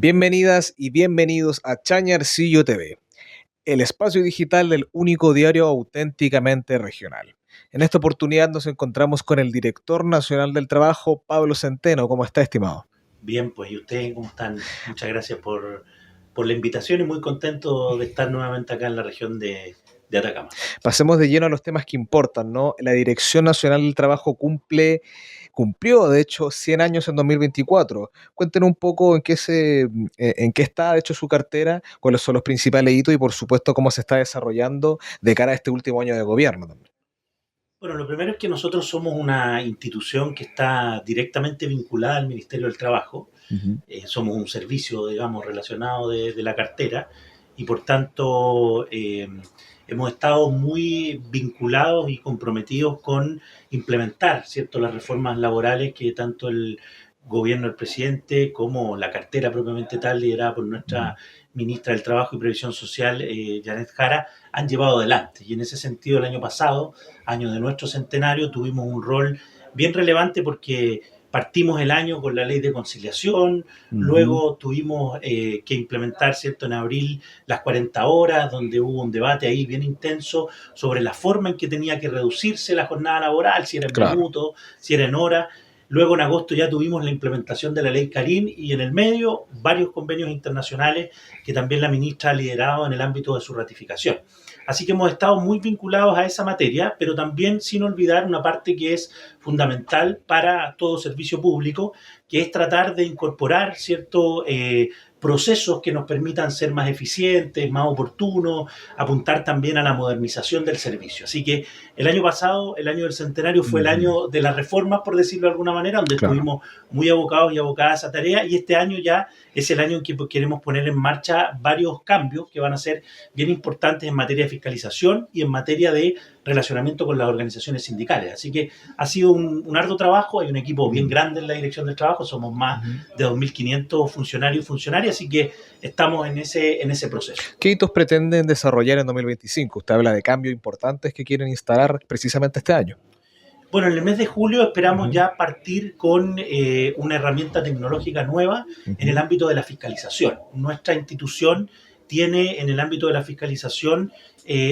Bienvenidas y bienvenidos a Chañarcillo TV, el espacio digital del único diario auténticamente regional. En esta oportunidad nos encontramos con el director nacional del trabajo, Pablo Centeno. ¿Cómo está, estimado? Bien, pues, ¿y ustedes cómo están? Muchas gracias por la invitación y muy contento de estar nuevamente acá en la región de Atacama. Pasemos de lleno a los temas que importan, ¿no? La Dirección Nacional del Trabajo cumplió, de hecho, 100 años en 2024. Cuéntenos un poco en qué está, de hecho, su cartera, cuáles son los principales hitos y, por supuesto, cómo se está desarrollando de cara a este último año de gobierno también. Bueno, lo primero es que nosotros somos una institución que está directamente vinculada al Ministerio del Trabajo. Ujú. Somos un servicio, digamos, relacionado de la cartera y por tanto hemos estado muy vinculados y comprometidos con implementar, ¿cierto?, las reformas laborales que tanto el gobierno del presidente como la cartera propiamente tal, liderada por nuestra ministra del Trabajo y Previsión Social, Janet Jara, han llevado adelante. Y en ese sentido, el año pasado, año de nuestro centenario, tuvimos un rol bien relevante porque partimos el año con la ley de conciliación, Ujú. luego tuvimos que implementar, ¿cierto?, en abril las 40 horas, donde hubo un debate ahí bien intenso sobre la forma en que tenía que reducirse la jornada laboral, si era en Claro. minutos, si era en horas. Luego en agosto ya tuvimos la implementación de la ley Carín y en el medio varios convenios internacionales que también la ministra ha liderado en el ámbito de su ratificación. Así que hemos estado muy vinculados a esa materia, pero también sin olvidar una parte que es fundamental para todo servicio público, que es tratar de incorporar ciertos procesos que nos permitan ser más eficientes, más oportunos, apuntar también a la modernización del servicio. Así que el año pasado, el año del centenario, fue el Ujú. año de las reformas, por decirlo de alguna manera, donde Claro. estuvimos muy abocados y abocadas a esa tarea, y este año ya es el año en que queremos poner en marcha varios cambios que van a ser bien importantes en materia de fiscalización y en materia de relacionamiento con las organizaciones sindicales. Así que ha sido un arduo trabajo, hay un equipo bien Ujú. grande en la dirección del trabajo, somos más Ujú. de 2.500 funcionarios y funcionarias, así que estamos en ese proceso. ¿Qué hitos pretenden desarrollar en 2025? Usted habla de cambios importantes que quieren instalar precisamente este año. Bueno, en el mes de julio esperamos Ujú. ya partir con una herramienta tecnológica nueva en el Ujú. ámbito de la fiscalización. Nuestra institución tiene en el ámbito de la fiscalización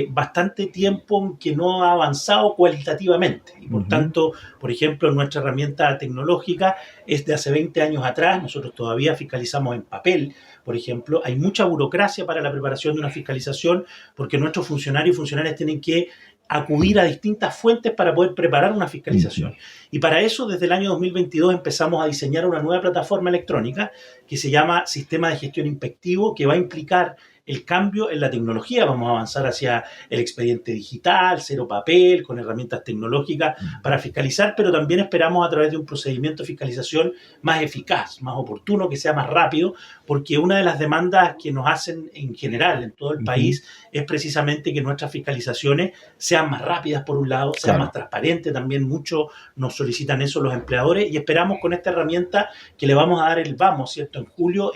bastante tiempo que no ha avanzado cualitativamente y por Ujú. tanto, por ejemplo, nuestra herramienta tecnológica es de hace 20 años atrás. Nosotros todavía fiscalizamos en papel, por ejemplo. Hay mucha burocracia para la preparación de una fiscalización porque nuestros funcionarios y funcionarias tienen que acudir a distintas fuentes para poder preparar una Ujú. fiscalización. Y para eso, desde el año 2022 empezamos a diseñar una nueva plataforma electrónica que se llama Sistema de Gestión Inspectivo, que va a implicar el cambio en la tecnología. Vamos a avanzar hacia el expediente digital, cero papel, con herramientas tecnológicas para fiscalizar, pero también esperamos a través de un procedimiento de fiscalización más eficaz, más oportuno, que sea más rápido, porque una de las demandas que nos hacen en general en todo el Ujú. país es precisamente que nuestras fiscalizaciones sean más rápidas por un lado, sean más Claro. transparentes, también mucho nos solicitan eso los empleadores y esperamos con esta herramienta que le vamos a dar el vamos, ¿cierto? En julio,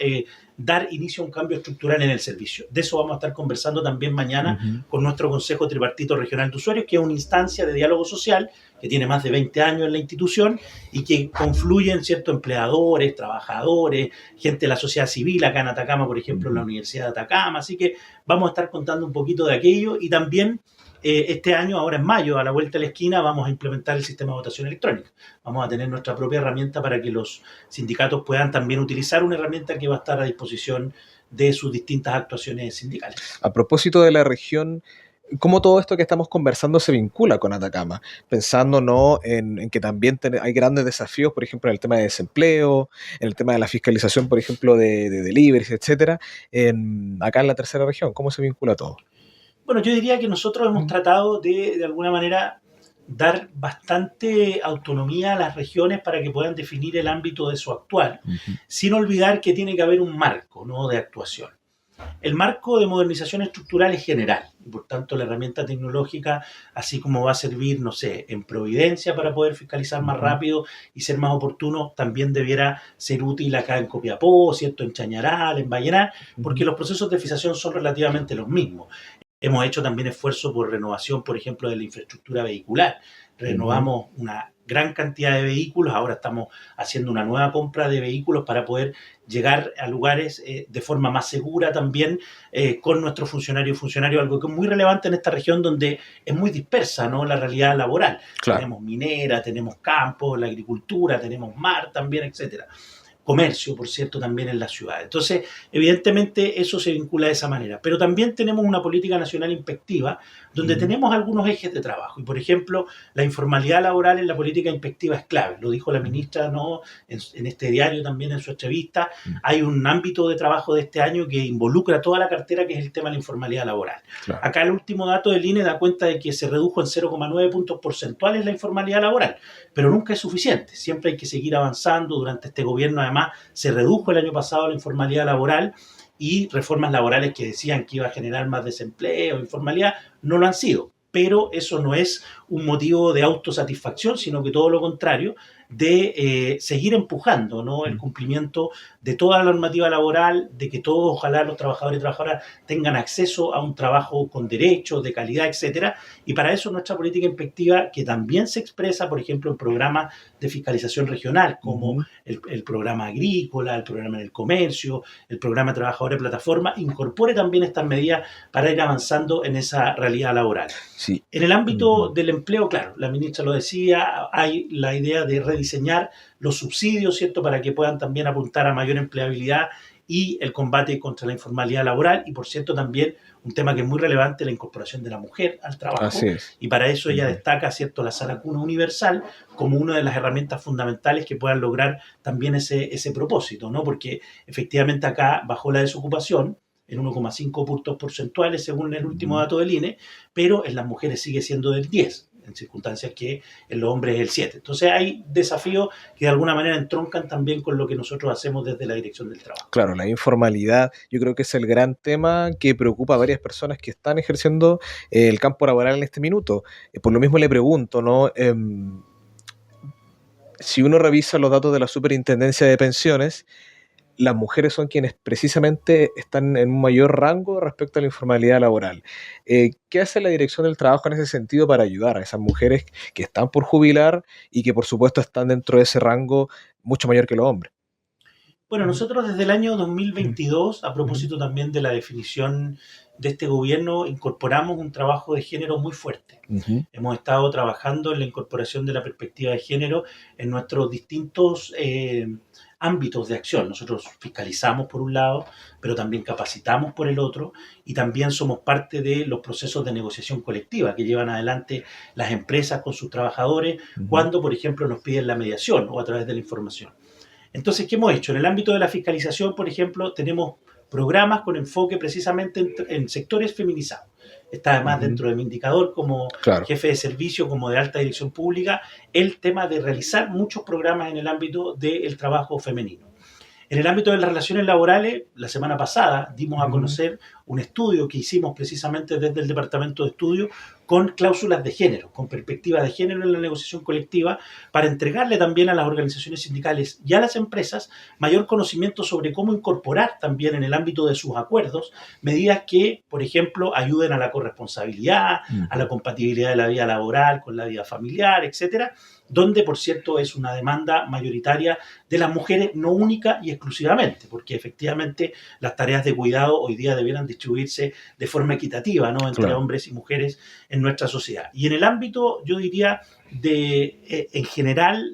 dar inicio a un cambio estructural en el servicio. De eso vamos a estar conversando también mañana Ujú. con nuestro Consejo Tripartito Regional de Usuarios, que es una instancia de diálogo social que tiene más de 20 años en la institución y que confluyen, ¿cierto?, empleadores, trabajadores, gente de la sociedad civil, acá en Atacama, por ejemplo, en la Ujú. Universidad de Atacama. Así que vamos a estar contando un poquito de aquello y también este año, ahora en mayo, a la vuelta de la esquina, vamos a implementar el sistema de votación electrónica. Vamos a tener nuestra propia herramienta para que los sindicatos puedan también utilizar una herramienta que va a estar a disposición de sus distintas actuaciones sindicales. A propósito de la región, ¿cómo todo esto que estamos conversando se vincula con Atacama? Pensando, ¿no?, en que también hay grandes desafíos, por ejemplo, en el tema de desempleo, en el tema de la fiscalización, por ejemplo, de deliveries, etcétera, acá en la tercera región. ¿Cómo se vincula todo? Bueno, yo diría que nosotros hemos Mm. tratado de alguna manera, dar bastante autonomía a las regiones para que puedan definir el ámbito de su actuar, Ujú. sin olvidar que tiene que haber un marco, ¿no?, de actuación. El marco de modernización estructural es general y por tanto la herramienta tecnológica, así como va a servir, no sé, en Providencia para poder fiscalizar más Ujú. rápido y ser más oportuno, también debiera ser útil acá en Copiapó, ¿cierto?, en Chañaral, en Vallenar, porque Ujú. los procesos de fiscalización son relativamente los mismos. Hemos hecho también esfuerzo por renovación, por ejemplo, de la infraestructura vehicular. Ujú. Renovamos una gran cantidad de vehículos. Ahora estamos haciendo una nueva compra de vehículos para poder llegar a lugares de forma más segura también con nuestros funcionarios y funcionarios, algo que es muy relevante en esta región donde es muy dispersa, ¿no?, la realidad laboral. Claro. Tenemos minera, tenemos campo, la agricultura, tenemos mar también, etcétera. Comercio, por cierto, también en la ciudad. Entonces, evidentemente, eso se vincula de esa manera. Pero también tenemos una política nacional inspectiva donde tenemos algunos ejes de trabajo. Y, por ejemplo, la informalidad laboral en la política inspectiva es clave. Lo dijo la ministra, ¿no?, en este diario también en su entrevista. Hay un ámbito de trabajo de este año que involucra toda la cartera, que es el tema de la informalidad laboral. Claro. Acá el último dato del INE da cuenta de que se redujo en 0,9 puntos porcentuales la informalidad laboral, pero nunca es suficiente. Siempre hay que seguir avanzando. Durante este gobierno, además, se redujo el año pasado la informalidad laboral y reformas laborales que decían que iba a generar más desempleo, informalidad, no lo han sido. Pero eso no es un motivo de autosatisfacción, sino que todo lo contrario, de seguir empujando, ¿no?, el cumplimiento de toda la normativa laboral, de que todos, ojalá los trabajadores y trabajadoras tengan acceso a un trabajo con derechos, de calidad, etcétera. Y para eso nuestra política inspectiva, que también se expresa, por ejemplo, en programas de fiscalización regional, como el programa agrícola, el programa del comercio, el programa de trabajadores de plataforma, incorpore también estas medidas para ir avanzando en esa realidad laboral. Sí. En el ámbito del empleo, claro, la ministra lo decía, hay la idea de rediseñar los subsidios, ¿cierto?, para que puedan también apuntar a mayor empleabilidad y el combate contra la informalidad laboral. Y, por cierto, también un tema que es muy relevante, la incorporación de la mujer al trabajo. Así es. Y para eso ella destaca, ¿cierto?, la sala cuna universal como una de las herramientas fundamentales que puedan lograr también ese propósito, ¿no? Porque efectivamente acá bajó la desocupación en 1,5 puntos porcentuales según el último dato del INE, pero en las mujeres sigue siendo del 10, en circunstancias que en los hombres es el 7. Entonces hay desafíos que de alguna manera entroncan también con lo que nosotros hacemos desde la Dirección del Trabajo. Claro, la informalidad yo creo que es el gran tema que preocupa a varias personas que están ejerciendo el campo laboral en este minuto. Por lo mismo le pregunto, ¿no? Si uno revisa los datos de la Superintendencia de Pensiones, las mujeres son quienes precisamente están en un mayor rango respecto a la informalidad laboral. ¿Qué hace la Dirección del Trabajo en ese sentido para ayudar a esas mujeres que están por jubilar y que por supuesto están dentro de ese rango mucho mayor que los hombres? Bueno, nosotros desde el año 2022, a propósito también de la definición de este gobierno, incorporamos un trabajo de género muy fuerte. Hemos estado trabajando en la incorporación de la perspectiva de género en nuestros distintos ámbitos de acción. Nosotros fiscalizamos por un lado, pero también capacitamos por el otro, y también somos parte de los procesos de negociación colectiva que llevan adelante las empresas con sus trabajadores cuando, por ejemplo, nos piden la mediación o a través de la información. Entonces, ¿qué hemos hecho? En el ámbito de la fiscalización, por ejemplo, tenemos programas con enfoque precisamente en sectores feminizados. Está además dentro de mi indicador como jefe de servicio, como de alta dirección pública, el tema de realizar muchos programas en el ámbito del trabajo femenino. En el ámbito de las relaciones laborales, la semana pasada dimos a conocer un estudio que hicimos precisamente desde el Departamento de Estudio con cláusulas de género, con perspectiva de género en la negociación colectiva, para entregarle también a las organizaciones sindicales y a las empresas mayor conocimiento sobre cómo incorporar también en el ámbito de sus acuerdos medidas que, por ejemplo, ayuden a la corresponsabilidad, a la compatibilidad de la vida laboral con la vida familiar, etcétera, donde, por cierto, es una demanda mayoritaria de las mujeres, no única y exclusivamente, porque efectivamente las tareas de cuidado hoy día debieran distribuirse de forma equitativa, ¿no?, entre hombres y mujeres en nuestra sociedad. Y en el ámbito, yo diría, en general,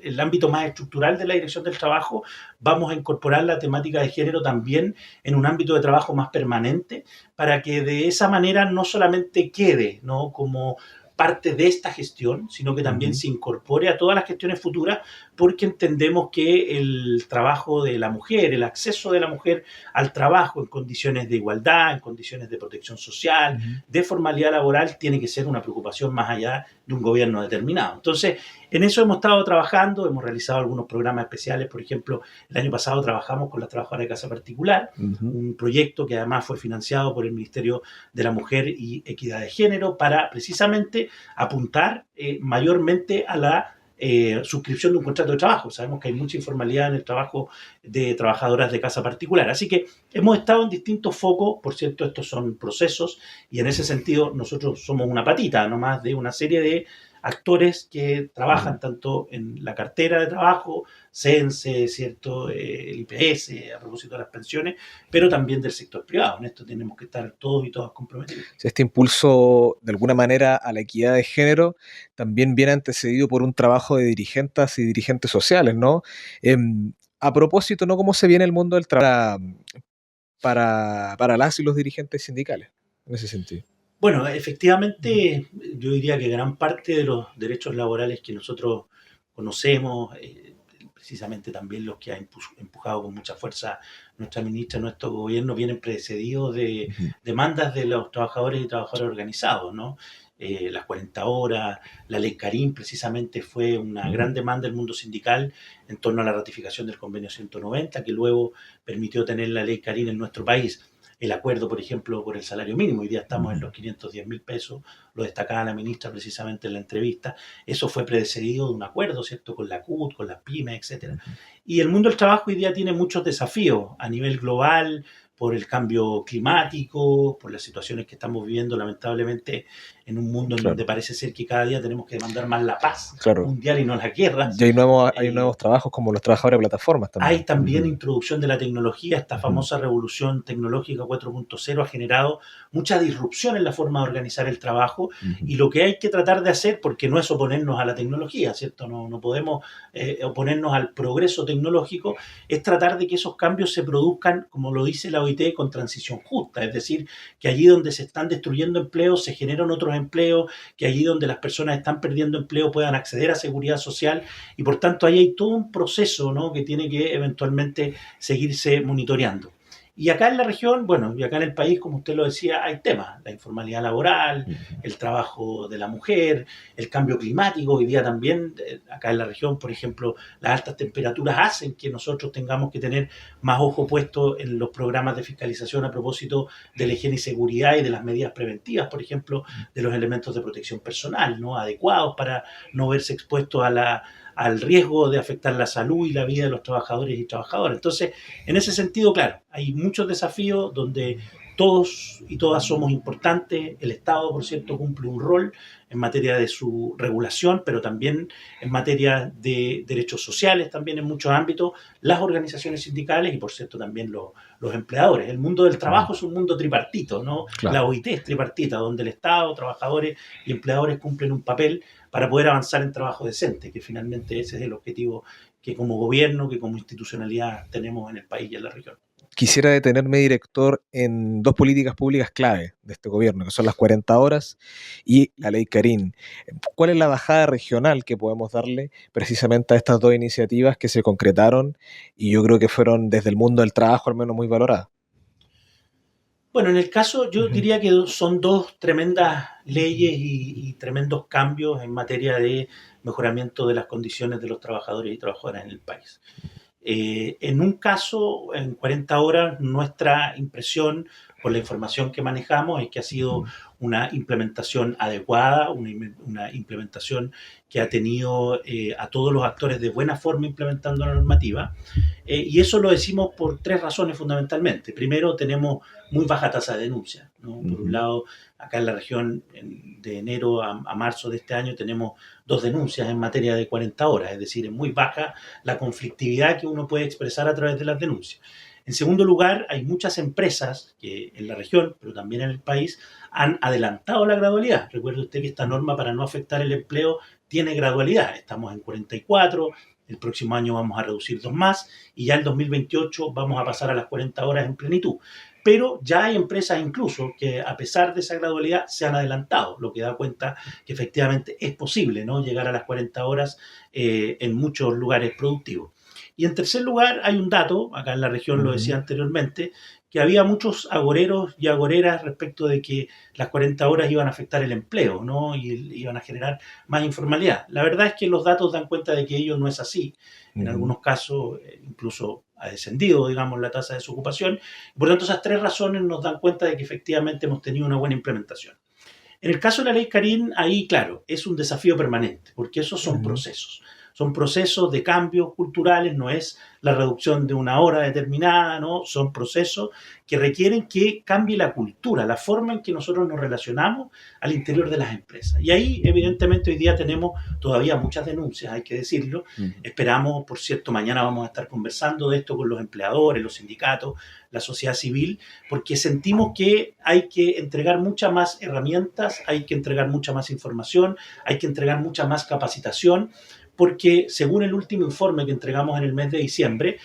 el ámbito más estructural de la Dirección del Trabajo, vamos a incorporar la temática de género también en un ámbito de trabajo más permanente, para que de esa manera no solamente quede, ¿no?, como parte de esta gestión, sino que también se incorpore a todas las gestiones futuras, porque entendemos que el trabajo de la mujer, el acceso de la mujer al trabajo en condiciones de igualdad, en condiciones de protección social, de formalidad laboral, tiene que ser una preocupación más allá de un gobierno determinado. Entonces, en eso hemos estado trabajando, hemos realizado algunos programas especiales. Por ejemplo, el año pasado trabajamos con las trabajadoras de casa particular, un proyecto que además fue financiado por el Ministerio de la Mujer y Equidad de Género, para precisamente apuntar mayormente a la suscripción de un contrato de trabajo. Sabemos que hay mucha informalidad en el trabajo de trabajadoras de casa particular. Así que hemos estado en distintos focos. Por cierto, estos son procesos y en ese sentido nosotros somos una patita nomás de una serie de actores que trabajan tanto en la cartera de trabajo, CENSE, ¿cierto? El IPS, a propósito de las pensiones, pero también del sector privado. En esto tenemos que estar todos y todas comprometidos. Este impulso, de alguna manera, a la equidad de género también viene antecedido por un trabajo de dirigentes y dirigentes sociales, ¿no? A propósito, ¿no? ¿Cómo se viene el mundo del trabajo para las y los dirigentes sindicales, en ese sentido? Bueno, efectivamente, yo diría que gran parte de los derechos laborales que nosotros conocemos, precisamente también los que ha empujado con mucha fuerza nuestra ministra, nuestro gobierno, vienen precedidos de Ujú. demandas de los trabajadores y trabajadoras organizados, ¿no? Las 40 horas, la ley Karim precisamente fue una Ujú. gran demanda del mundo sindical en torno a la ratificación del convenio 190, que luego permitió tener la ley Karim en nuestro país. El acuerdo, por ejemplo, por el salario mínimo, hoy día estamos en Ujú. los 510.000 pesos, lo destacaba la ministra precisamente en la entrevista. Eso fue precedido de un acuerdo, ¿cierto?, con la CUT, con las pymes, etcétera. Ujú. Y el mundo del trabajo hoy día tiene muchos desafíos a nivel global, por el cambio climático, por las situaciones que estamos viviendo lamentablemente en un mundo en donde Claro, parece ser que cada día tenemos que demandar más la paz claro. mundial y no las guerras. Y hay Eh, nuevos trabajos como los trabajadores de plataformas Hay también. también Ujú. introducción de la tecnología. Esta Ujú. famosa revolución tecnológica 4.0 ha generado mucha disrupción en la forma de organizar el trabajo, Ujú. y lo que hay que tratar de hacer, porque no es oponernos a la tecnología, ¿cierto? No podemos oponernos al progreso tecnológico, es tratar de que esos cambios se produzcan, como lo dice la OIT, con transición justa, es decir, que allí donde se están destruyendo empleos se generan otros empleos, que allí donde las personas están perdiendo empleo puedan acceder a seguridad social, y por tanto ahí hay todo un proceso, ¿no?, que tiene que eventualmente seguirse monitoreando. Y acá en la región, bueno, y acá en el país, como usted lo decía, hay temas: la informalidad laboral, Ujú. el trabajo de la mujer, el cambio climático. Hoy día también, acá en la región, por ejemplo, las altas temperaturas hacen que nosotros tengamos que tener más ojo puesto en los programas de fiscalización a propósito de la higiene y seguridad y de las medidas preventivas, por ejemplo, de los elementos de protección personal, ¿no?, adecuados para no verse expuestos al riesgo de afectar la salud y la vida de los trabajadores y trabajadoras. Entonces, en ese sentido, claro, hay muchos desafíos donde todos y todas somos importantes. El Estado, por cierto, cumple un rol en materia de su regulación, pero también en materia de derechos sociales, también en muchos ámbitos, las organizaciones sindicales y, por cierto, también los empleadores. El mundo del Ujú. trabajo es un mundo tripartito, ¿no? La Claro. OIT es tripartita, donde el Estado, trabajadores y empleadores cumplen un papel para poder avanzar en trabajo decente, que finalmente ese es el objetivo que como gobierno, que como institucionalidad tenemos en el país y en la región. Quisiera detenerme, director, en dos políticas públicas clave de este gobierno, que son las 40 horas y la ley Karim. ¿Cuál es la bajada regional que podemos darle precisamente a estas dos iniciativas que se concretaron y yo creo que fueron desde el mundo del trabajo al menos muy valoradas? Bueno, en el caso yo Ujú. diría que son dos tremendas leyes y tremendos cambios en materia de mejoramiento de las condiciones de los trabajadores y trabajadoras en el país. En un caso, en 40 horas, nuestra impresión con la información que manejamos es que ha sido Ujú. una implementación adecuada, una implementación que ha tenido a todos los actores de buena forma implementando la normativa. Y eso lo decimos por tres razones fundamentalmente. Primero, tenemos muy baja tasa de denuncia, ¿no? Por un Ujú. lado, acá en la región, de enero a marzo de este año, tenemos 2 denuncias en materia de 40 horas, es decir, es muy baja la conflictividad que uno puede expresar a través de las denuncias. En segundo lugar, hay muchas empresas que en la región, pero también en el país, han adelantado la gradualidad. Recuerde usted que esta norma, para no afectar el empleo, tiene gradualidad. Estamos en 44, el próximo año vamos a reducir 2 más, y ya el 2028 vamos a pasar a las 40 horas en plenitud. Pero ya hay empresas incluso que, a pesar de esa gradualidad, se han adelantado, lo que da cuenta que efectivamente es posible, ¿no?, llegar a las 40 horas en muchos lugares productivos. Y en tercer lugar, hay un dato, acá en la región lo decía Ujú. anteriormente, que había muchos agoreros y agoreras respecto de que las 40 horas iban a afectar el empleo, ¿no?, y iban a generar más informalidad. La verdad es que los datos dan cuenta de que ello no es así. En Ujú. algunos casos, incluso ha descendido, digamos, la tasa de desocupación. Por lo tanto, esas tres razones nos dan cuenta de que efectivamente hemos tenido una buena implementación. En el caso de la ley Karim, ahí, claro, es un desafío permanente, porque esos son Ujú. procesos. son procesos de cambios culturales, no es la reducción de una hora determinada, ¿no? Son procesos que requieren que cambie la cultura, la forma en que nosotros nos relacionamos al interior de las empresas. Y ahí, evidentemente, hoy día tenemos todavía muchas denuncias, hay que decirlo. Esperamos, por cierto, mañana vamos a estar conversando de esto con los empleadores, los sindicatos, la sociedad civil, porque sentimos que hay que entregar muchas más herramientas, hay que entregar mucha más información, hay que entregar mucha más capacitación, porque según el último informe que entregamos en el mes de diciembre,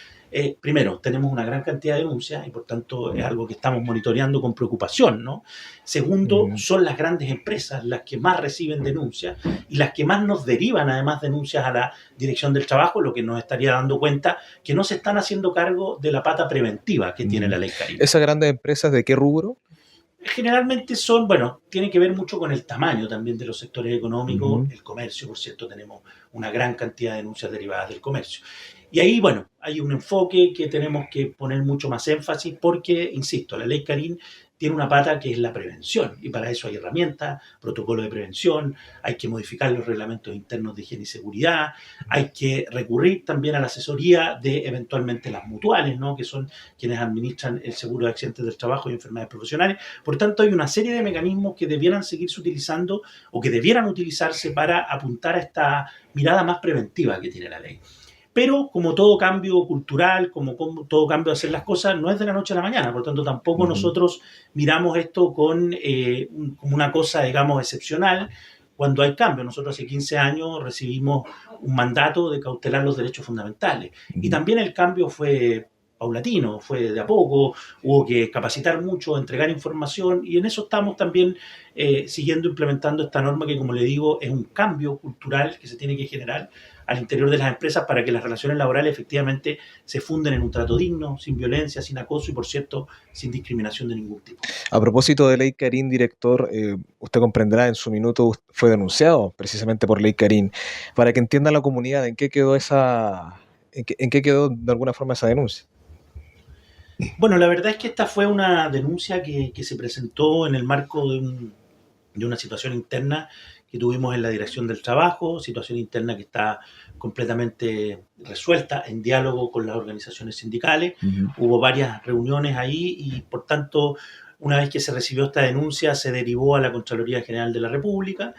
primero, tenemos una gran cantidad de denuncias y por tanto es algo que estamos monitoreando con preocupación, ¿no? Segundo, son las grandes empresas las que más reciben denuncias y las que más nos derivan además denuncias a la Dirección del Trabajo, lo que nos estaría dando cuenta que no se están haciendo cargo de la pata preventiva que tiene la ley Karim. ¿Esas grandes empresas de qué rubro? Generalmente son, bueno, tiene que ver mucho con el tamaño también de los sectores económicos, el comercio, por cierto, tenemos una gran cantidad de denuncias derivadas del comercio. Y ahí, bueno, hay un enfoque que tenemos que poner mucho más énfasis porque, insisto, la ley Karim tiene una pata que es la prevención y para eso hay herramientas, protocolo de prevención, hay que modificar los reglamentos internos de higiene y seguridad, hay que recurrir también a la asesoría de eventualmente las mutuales, ¿no? Que son quienes administran el seguro de accidentes del trabajo y enfermedades profesionales. Por tanto, hay una serie de mecanismos que debieran seguirse utilizando o que debieran utilizarse para apuntar a esta mirada más preventiva que tiene la ley. Pero como todo cambio cultural, como todo cambio de hacer las cosas, no es de la noche a la mañana. Por tanto, tampoco nosotros miramos esto como una cosa, digamos, excepcional cuando hay cambio. Nosotros hace 15 años recibimos un mandato de cautelar los derechos fundamentales. Y también el cambio fue paulatino, fue de a poco, hubo que capacitar mucho, entregar información y en eso estamos también siguiendo implementando esta norma que, como le digo, es un cambio cultural que se tiene que generar al interior de las empresas para que las relaciones laborales efectivamente se funden en un trato digno, sin violencia, sin acoso y, por cierto, sin discriminación de ningún tipo. A propósito de Ley Karim, director, usted comprenderá, en su minuto fue denunciado precisamente por Ley Karim. Para que entienda la comunidad, ¿en qué quedó en qué quedó de alguna forma esa denuncia? Bueno, la verdad es que esta fue una denuncia que se presentó en el marco de una situación interna que tuvimos en la Dirección del Trabajo, situación interna que está completamente resuelta en diálogo con las organizaciones sindicales. Hubo varias reuniones ahí y, por tanto, una vez que se recibió esta denuncia, se derivó a la Contraloría General de la República.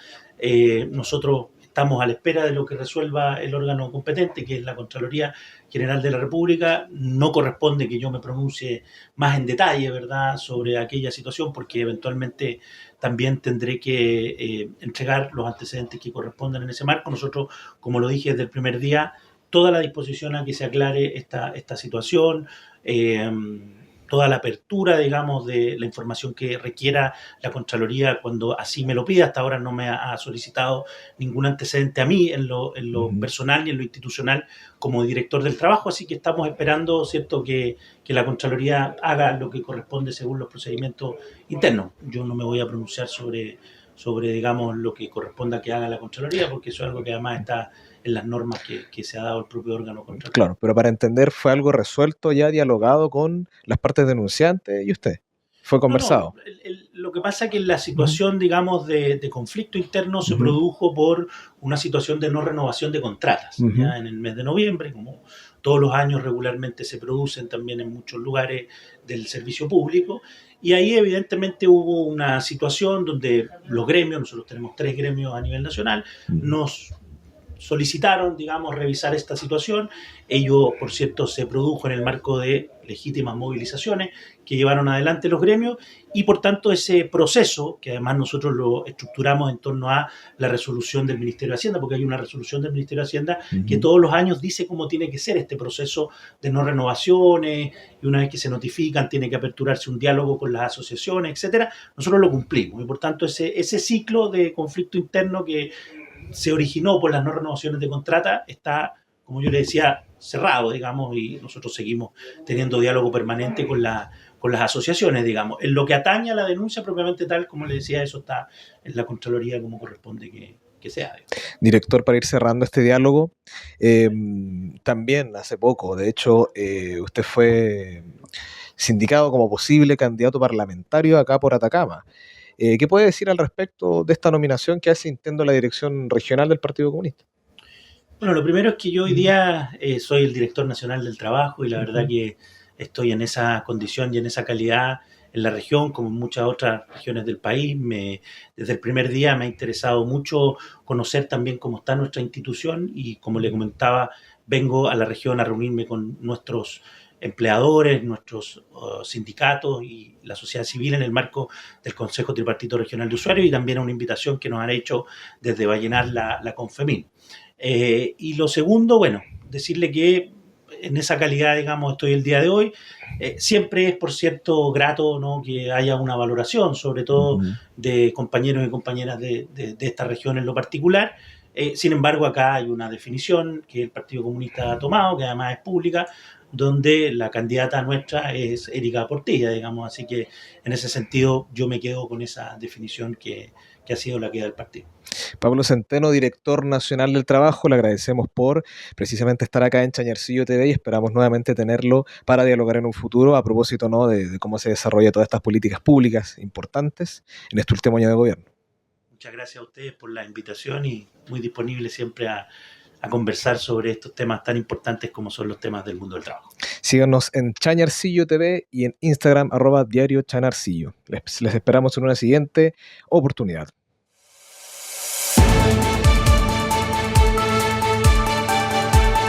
Nosotros estamos a la espera de lo que resuelva el órgano competente, que es la Contraloría General de la República. No corresponde que yo me pronuncie más en detalle, ¿verdad?, sobre aquella situación, porque eventualmente también tendré que entregar los antecedentes que correspondan en ese marco. Nosotros, como lo dije desde el primer día, toda la disposición a que se aclare esta situación, toda la apertura, digamos, de la información que requiera la Contraloría cuando así me lo pida. Hasta ahora no me ha solicitado ningún antecedente a mí en lo personal y en lo institucional como director del trabajo, así que estamos esperando, ¿cierto?, que la Contraloría haga lo que corresponde según los procedimientos internos. Yo no me voy a pronunciar sobre digamos, lo que corresponda que haga la Contraloría, porque eso es algo que además está en las normas que se ha dado el propio órgano contralor. Claro, pero para entender, ¿fue algo resuelto ya, dialogado con las partes denunciantes y usted? ¿Fue conversado? No, lo que pasa es que la situación, digamos, de conflicto interno se produjo por una situación de no renovación de contratas. Ya en el mes de noviembre, como todos los años regularmente se producen también en muchos lugares del servicio público, y ahí evidentemente hubo una situación donde los gremios, nosotros tenemos 3 gremios a nivel nacional, nos solicitaron, digamos, revisar esta situación. Ello, por cierto, se produjo en el marco de legítimas movilizaciones que llevaron adelante los gremios y, por tanto, ese proceso, que además nosotros lo estructuramos en torno a la resolución del Ministerio de Hacienda, porque hay una resolución del Ministerio de Hacienda que todos los años dice cómo tiene que ser este proceso de no renovaciones y una vez que se notifican tiene que aperturarse un diálogo con las asociaciones, etcétera. Nosotros lo cumplimos y, por tanto, ese ciclo de conflicto interno que se originó por las no renovaciones de contrata está, como yo le decía, cerrado, digamos, y nosotros seguimos teniendo diálogo permanente con las asociaciones, digamos. En lo que atañe a la denuncia propiamente tal, como le decía, eso está en la Contraloría como corresponde que sea. Director, para ir cerrando este diálogo, también hace poco, de hecho, usted fue sindicado como posible candidato parlamentario acá por Atacama. ¿Qué puede decir al respecto de esta nominación que hace Intendo a la dirección regional del Partido Comunista? Bueno, lo primero es que yo hoy día soy el director nacional del trabajo y la verdad Ujú. que estoy en esa condición y en esa calidad en la región, como en muchas otras regiones del país. Desde el primer día me ha interesado mucho conocer también cómo está nuestra institución y como le comentaba, vengo a la región a reunirme con nuestros empleadores, nuestros sindicatos y la sociedad civil en el marco del Consejo Tripartito Regional de Usuarios y también a una invitación que nos han hecho desde Vallenar la Confemín. Y lo segundo, bueno, decirle que en esa calidad, digamos, estoy el día de hoy. Siempre es, por cierto, grato, ¿no?, que haya una valoración, sobre todo Ujú. de compañeros y compañeras de esta región en lo particular. Sin embargo, acá hay una definición que el Partido Comunista ha tomado, que además es pública, donde la candidata nuestra es Erika Portilla, digamos. Así que en ese sentido yo me quedo con esa definición que ha sido la que da el partido. Pablo Centeno, director nacional del trabajo, le agradecemos por precisamente estar acá en Chañarcillo TV y esperamos nuevamente tenerlo para dialogar en un futuro a propósito, ¿no?, de cómo se desarrolla todas estas políticas públicas importantes en este último año de gobierno. Muchas gracias a ustedes por la invitación y muy disponible siempre a conversar sobre estos temas tan importantes como son los temas del mundo del trabajo. Síganos en Chañarcillo TV y en Instagram @diario Chanarcillo. Les esperamos en una siguiente oportunidad.